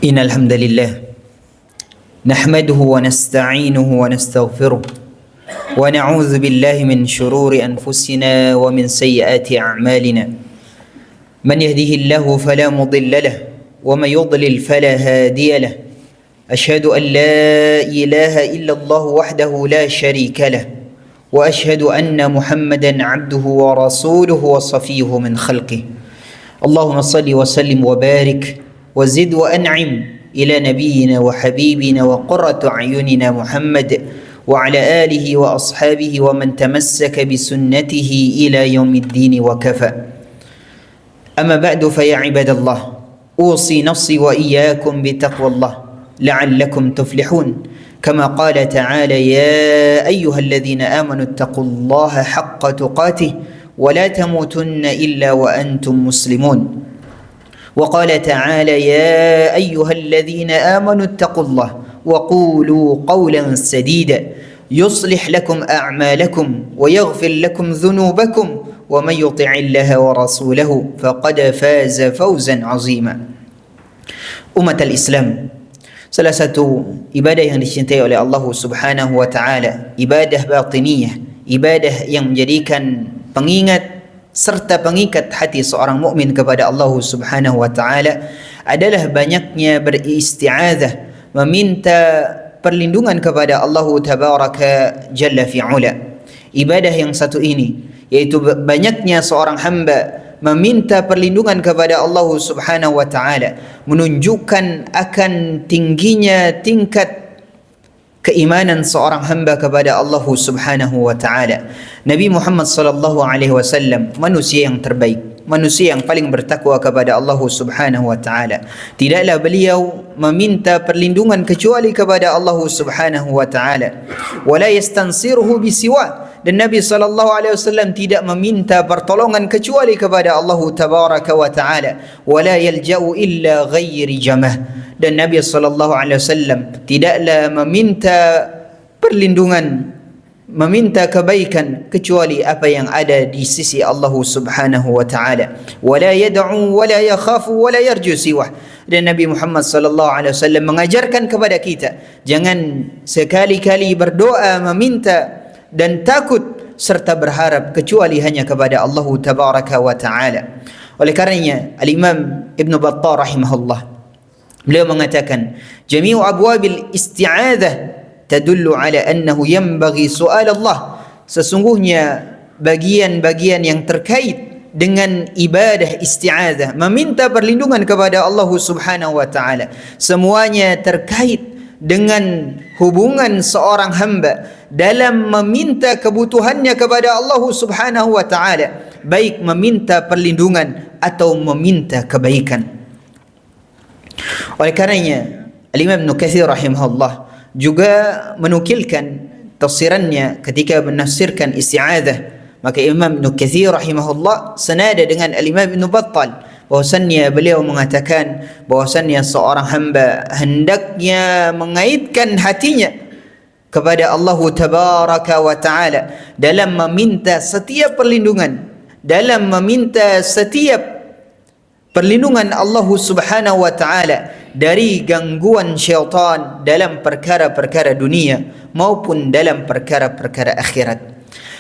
إن الحمد لله نحمده ونستعينه ونستغفره ونعوذ بالله من شرور أنفسنا ومن سيئات أعمالنا. من يهده الله فلا مضل له ومن يضلل فلا هادي له. أشهد أن لا إله إلا الله وحده لا شريك له وأشهد أن محمدا عبده ورسوله وصفيه من خلقه. اللهم صل وسلم وبارك وزد وأنعم إلى نبينا وحبيبنا وقرة أعيننا محمد وعلى آله وأصحابه ومن تمسك بسنته إلى يوم الدين وكفى. أما بعد فيا عباد الله، أوصي نفسي وإياكم بتقوى الله لعلكم تفلحون، كما قال تعالى: يا أيها الذين آمنوا اتقوا الله حق تقاته ولا تموتن إلا وأنتم مسلمون. وقال تعالى: يا أيها الذين آمنوا اتقوا الله وقولوا قولا سديدا يصلح لكم أعمالكم ويغفر لكم ذنوبكم ومن يطع الله ورسوله فقد فاز فوزا عظيما. Umat al-Islam, salah satu ibadah yang dicintai oleh Allah Subhanahu wa taala, ibadah batiniyah, ibadah yang menjadikan pengingat serta pengikat hati seorang mukmin kepada Allah Subhanahu wa taala adalah banyaknya beristi'adzah, meminta perlindungan kepada Allah Tabaraka Jalla fi'ula. Ibadah yang satu ini, yaitu banyaknya seorang hamba meminta perlindungan kepada Allah Subhanahu wa taala, menunjukkan akan tingginya tingkat keimanan seorang hamba kepada Allah Subhanahu wa taala. Nabi Muhammad sallallahu alaihi wasallam manusia yang terbaik, manusia yang paling bertakwa kepada Allah Subhanahu wa taala. Tidaklah beliau meminta perlindungan kecuali kepada Allah Subhanahu wa taala. Wala yastansiruhu bisiwa, dan Nabi sallallahu alaihi wasallam tidak meminta pertolongan kecuali kepada Allah Tabaraka wa taala. Wala yalja'u illa ghairi jamah, dan Nabi sallallahu alaihi wasallam tidaklah meminta perlindungan, meminta kebaikan kecuali apa yang ada di sisi Allah Subhanahu wa taala. Wala yad'u wala yakhafu wala yarju siwah, dan Nabi Muhammad sallallahu alaihi wasallam mengajarkan kepada kita jangan sekali-kali berdoa, meminta dan takut serta berharap kecuali hanya kepada Allah Tabaraka wa taala. Oleh karenanya Al-Imam Ibn Battah rahimahullah, beliau mengatakan jami'u abwabil isti'adzah tadullu ala annahu yanbaghi su'al Allah. Sesungguhnya bagian-bagian yang terkait dengan ibadah isti'adzah, meminta perlindungan kepada Allah Subhanahu wa taala, semuanya terkait dengan hubungan seorang hamba dalam meminta kebutuhannya kepada Allah Subhanahu wa taala, baik meminta perlindungan atau meminta kebaikan. Oleh karenanya Al-Imam Ibn Katsir rahimahullah juga menukilkan tafsirannya ketika menafsirkan isti'adzah. Maka Imam Ibn Katsir rahimahullah senada dengan Al-Imam Ibn Battal, bahwasannya beliau mengatakan bahwasannya seorang hamba hendaknya mengaitkan hatinya kepada Allah Tabaraka wa taala dalam meminta setiap perlindungan, dalam meminta setiap perlindungan Allah Subhanahu wa taala dari gangguan syaitan dalam perkara-perkara dunia maupun dalam perkara-perkara akhirat.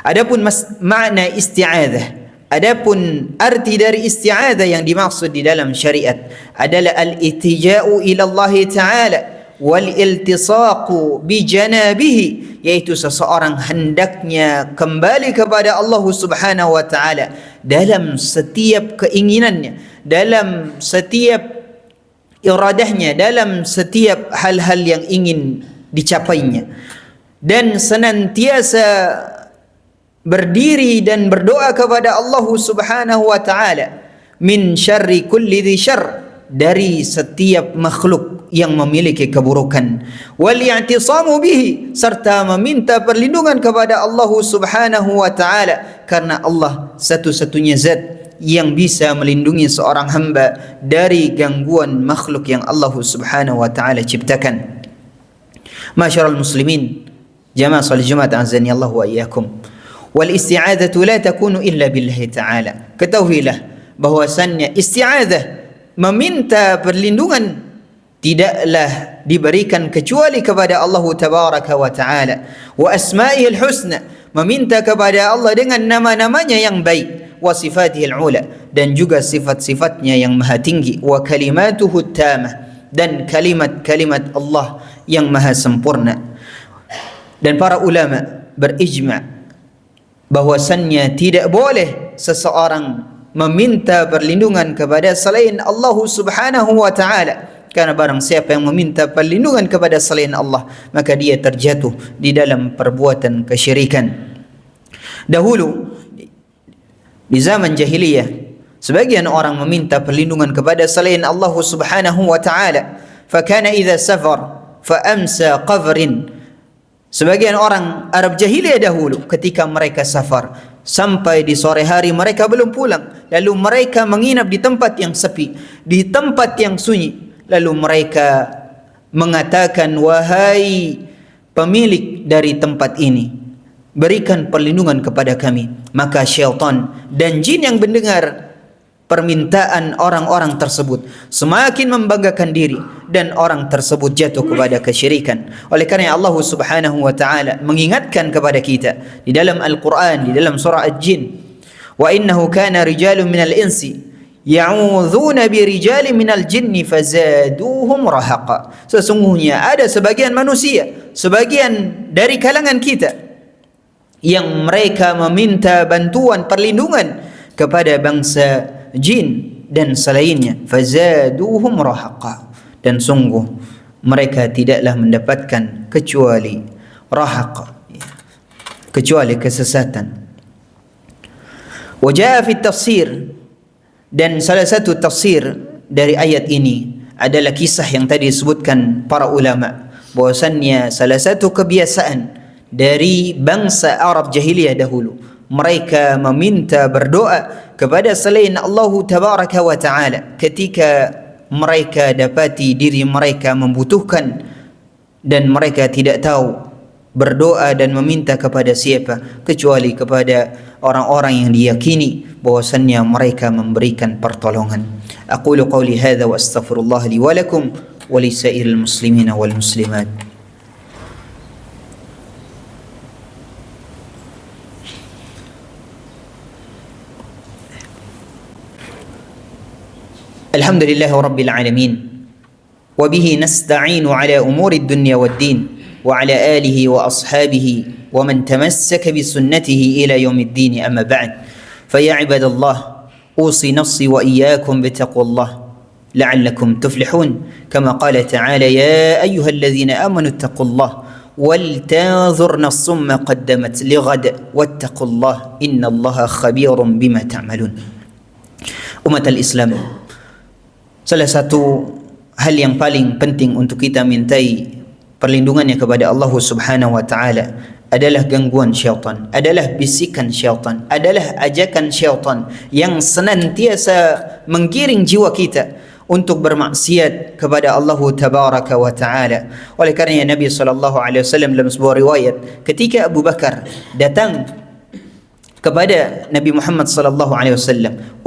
Adapun makna isti'adzah, adapun arti dari isti'adzah yang dimaksud di dalam syariat adalah al-ittija'u ila Allah taala wal iltisaqu bi janabihi, yaitu seseorang hendaknya kembali kepada Allah Subhanahu wa taala dalam setiap keinginannya, dalam setiap iradahnya, dalam setiap hal-hal yang ingin dicapainya, dan senantiasa berdiri dan berdoa kepada Allah Subhanahu wa taala min syarri kulli dhi syarr, dari setiap makhluk yang memiliki keburukan, wal i'tisamu bihi, serta meminta perlindungan kepada Allah Subhanahu wa taala, karena Allah satu-satunya zat yang bisa melindungi seorang hamba dari gangguan makhluk yang Allah Subhanahu wa taala ciptakan. Masyarul muslimin, jamaah salat Jumat azani Allah wa iyyakum. Wal isti'adzatu la takunu illa billahi ta'ala. Ketahuilah bahwasannya isti'adzah meminta perlindungan tidaklah diberikan kecuali kepada Allah Tabaraka wa Ta'ala. Wa asma'ihil husna, meminta kepada Allah dengan nama-namanya yang baik. Wa sifatihil ula, dan juga sifat-sifatnya yang maha tinggi. Wa kalimatuhu tamah, dan kalimat-kalimat Allah yang maha sempurna. Dan para ulama berijma' bahwasannya tidak boleh seseorang meminta perlindungan kepada selain Allah Subhanahu wa Ta'ala. Karena barang siapa yang meminta perlindungan kepada selain Allah, maka dia terjatuh di dalam perbuatan kesyirikan. Dahulu di zaman jahiliyah, sebagian orang meminta perlindungan kepada selain Allah Subhanahu wa Ta'ala. Fakana idza safar fa amsa qabrin. Sebagian orang Arab jahiliyah dahulu ketika mereka safar sampai di sore hari mereka belum pulang, lalu mereka menginap di tempat yang sepi, di tempat yang sunyi. Lalu mereka mengatakan, wahai pemilik dari tempat ini, berikan perlindungan kepada kami. Maka syaitan dan jin yang mendengar permintaan orang-orang tersebut semakin membanggakan diri, dan orang tersebut jatuh kepada kesyirikan. Oleh karena Allah Subhanahu wa Ta'ala mengingatkan kepada kita di dalam Al-Quran, di dalam surah Al-Jin, wa innahu kana rijalun minal insi ya'udzuuna birijalin minal jinni fazaduhum rahaqa. Sesungguhnya ada sebagian manusia, sebagian dari kalangan kita, yang mereka meminta bantuan perlindungan kepada bangsa jin dan selainnya. Fazaduhum rahaqa, dan sungguh mereka tidaklah mendapatkan kecuali rahaqa, kecuali kesesatan. Wa jaa fi tafsir, dan salah satu tafsir dari ayat ini adalah kisah yang tadi disebutkan para ulama, bahwasannya salah satu kebiasaan dari bangsa Arab jahiliyah dahulu, mereka meminta berdoa kepada selain Allah Tabaraka wa Ta'ala ketika mereka dapati diri mereka membutuhkan dan mereka tidak tahu berdoa dan meminta kepada siapa kecuali kepada orang-orang yang diyakini bahwasannya mereka memberikan pertolongan. Aqulu qawli hadza wa astaghfirullah li wa lakum wa li sa'iril muslimin wal muslimat. Alhamdulillahi rabbil alamin, wa bihi nasta'inu ala umuri dunya wad din, wa ala alihi wa ashabihi wa man tamassaka bi sunnatihi ila yaumiddin. Amma ba'd, fa ya ibadallah, usi nafsi wa iyyakum bi taqwallah la'allakum tuflihun, kama qala ta'ala ya ayyuhalladhina amanu ittaqullah wal tanzur nafsum ma qaddamat lighad wattaqullah innallaha khabirun bima ta'malun. Umat al-Islam, salah satu hal yang paling penting untuk kita mintai perlindungannya kepada Allah Subhanahu wa Ta'ala adalah gangguan syaitan, adalah bisikan syaitan, adalah ajakan syaitan yang senantiasa menggiring jiwa kita untuk bermaksiat kepada Allah Tabaraka wa Ta'ala. Oleh kerana Nabi SAW dalam sebuah riwayat, ketika Abu Bakar datang kepada Nabi Muhammad SAW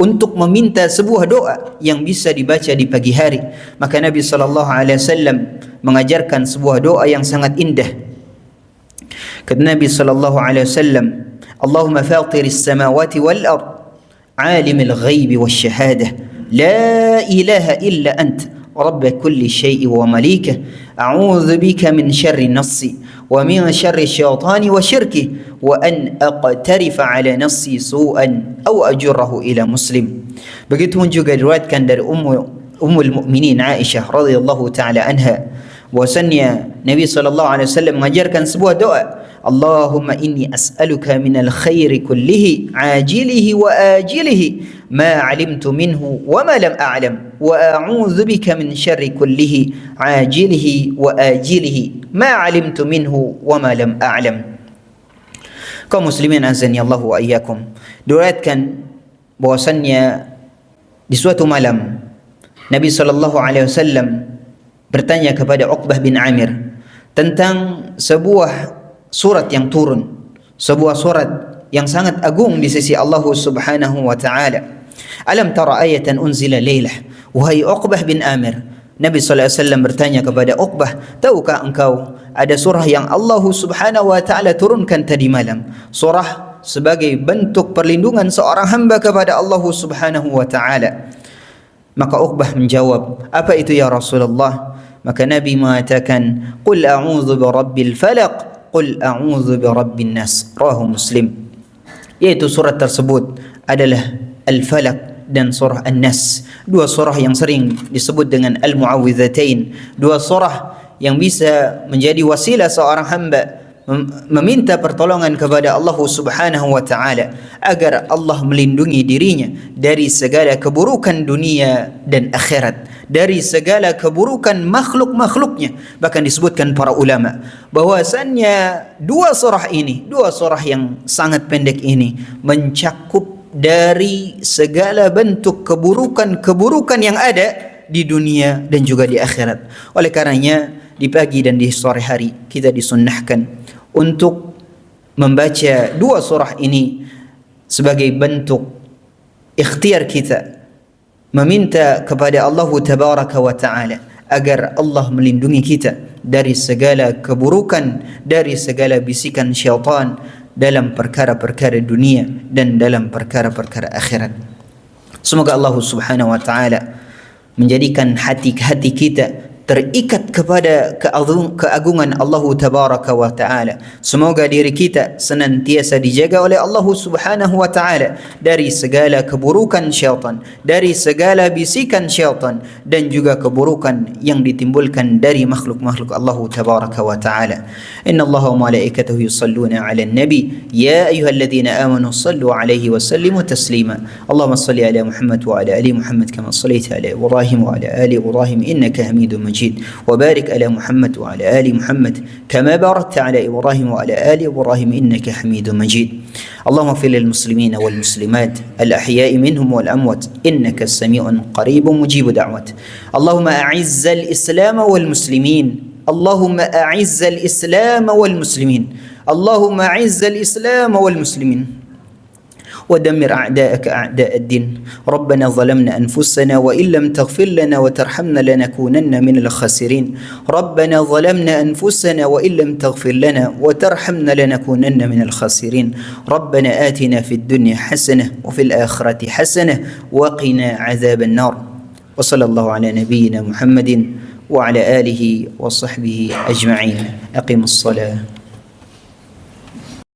untuk meminta sebuah doa yang bisa dibaca di pagi hari, maka Nabi SAW mengajarkan sebuah doa yang sangat indah. Kata Nabi SAW, Allahumma fatiris samawati wal ard, alimil ghaibi wal syahadah, la ilaha illa ant, rabb kulli syai'in wa malikah, a'udzu bika min syarri nafsi wa min syarri syaitani wa syirkih, wa an aqtarifa ala nafsi su'an aw ajurrahu ila muslim. Begitu juga diriwayatkan dari Ummul Mukminin Aisyah radhiyallahu taala anha, bahwasanya Nabi SAW mengajarkan sebuah doa, Allahumma inni as'aluka minal khairi kullihi ajilihi wa ajilihi ma alimtu minhu wa ma lam a'lam, wa a'udzu bika min syarri kullihi ajilihi wa ajilihi ma alimtu minhu wa ma lam a'lam. Kaum muslimin azani Allah wa iyyakum, diriwayatkan bahwasannya di suatu malam Nabi SAW bertanya kepada Uqbah bin Amir tentang sebuah surat yang turun, sebuah surat yang sangat agung di sisi Allah Subhanahu wa Ta'ala. Alam tara ayatan unzila lailah Wahai Uqbah bin Amir, Nabi SAW bertanya kepada Uqbah, tahukah engkau ada surah yang Allah Subhanahu wa taala turunkan tadi malam? Surah sebagai bentuk perlindungan seorang hamba kepada Allah Subhanahu wa taala. Maka Uqbah menjawab, apa itu ya Rasulullah? Maka Nabi mengatakan, qul a'udzu birabbil falaq, qul a'udzu birabbin nas. Rawahu Muslim. Yaitu surat tersebut adalah Al-Falaq dan surah An-Nas, dua surah yang sering disebut dengan Al-Mu'awwidhatain, dua surah yang bisa menjadi wasilah seorang hamba meminta pertolongan kepada Allah Subhanahu wa taala agar Allah melindungi dirinya dari segala keburukan dunia dan akhirat, dari segala keburukan makhluk-makhluknya. Bahkan disebutkan para ulama bahwasannya dua surah ini, dua surah yang sangat pendek ini mencakup dari segala bentuk keburukan-keburukan yang ada di dunia dan juga di akhirat. Oleh karenanya di pagi dan di sore hari kita disunnahkan untuk membaca dua surah ini sebagai bentuk ikhtiar kita meminta kepada Allah Tabaraka wa Ta'ala agar Allah melindungi kita dari segala keburukan, dari segala bisikan syaitan dalam perkara-perkara dunia dan dalam perkara-perkara akhirat. Semoga Allah Subhanahu wa taala menjadikan hati-hati kita terikat kepada keagungan Allah Tabaraka wa taala. Semoga diri kita senantiasa dijaga oleh Allah Subhanahu wa taala dari segala keburukan syaitan, dari segala bisikan syaitan dan juga keburukan yang ditimbulkan dari makhluk-makhluk Allah Tabaraka wa taala. Inna Allaha wa malaikatahu yusalluna 'alan nabi ya ayyuhalladzina amanu sallu 'alaihi wa sallimu taslima. Allahumma salli ala Muhammad wa ala ali Muhammad kama shallaita ala Ibrahim wa ala ali Ibrahim innaka Hamidum Majid. وبارك على محمد وعلى آل محمد كما باركت على إبراهيم وعلى آل إبراهيم إنك حميد مجيد. اللهم اغفر للمسلمين والمسلمات الأحياء منهم والأموات إنك السميع قريب مجيب دعوات. اللهم أعز الإسلام والمسلمين، اللهم أعز الإسلام والمسلمين، اللهم أعز الإسلام والمسلمين ودمر أعداءك أعداء الدين. ربنا ظلمنا أنفسنا وإن لم تغفر لنا وترحمنا لنكونن من الخاسرين. ربنا ظلمنا أنفسنا وإن لم تغفر لنا وترحمنا لنكونن من الخاسرين. ربنا آتنا في الدنيا حسنة وفي الآخرة حسنة وقنا عذاب النار. وصلى الله على نبينا محمد وعلى آله وصحبه أجمعين. أقم الصلاة.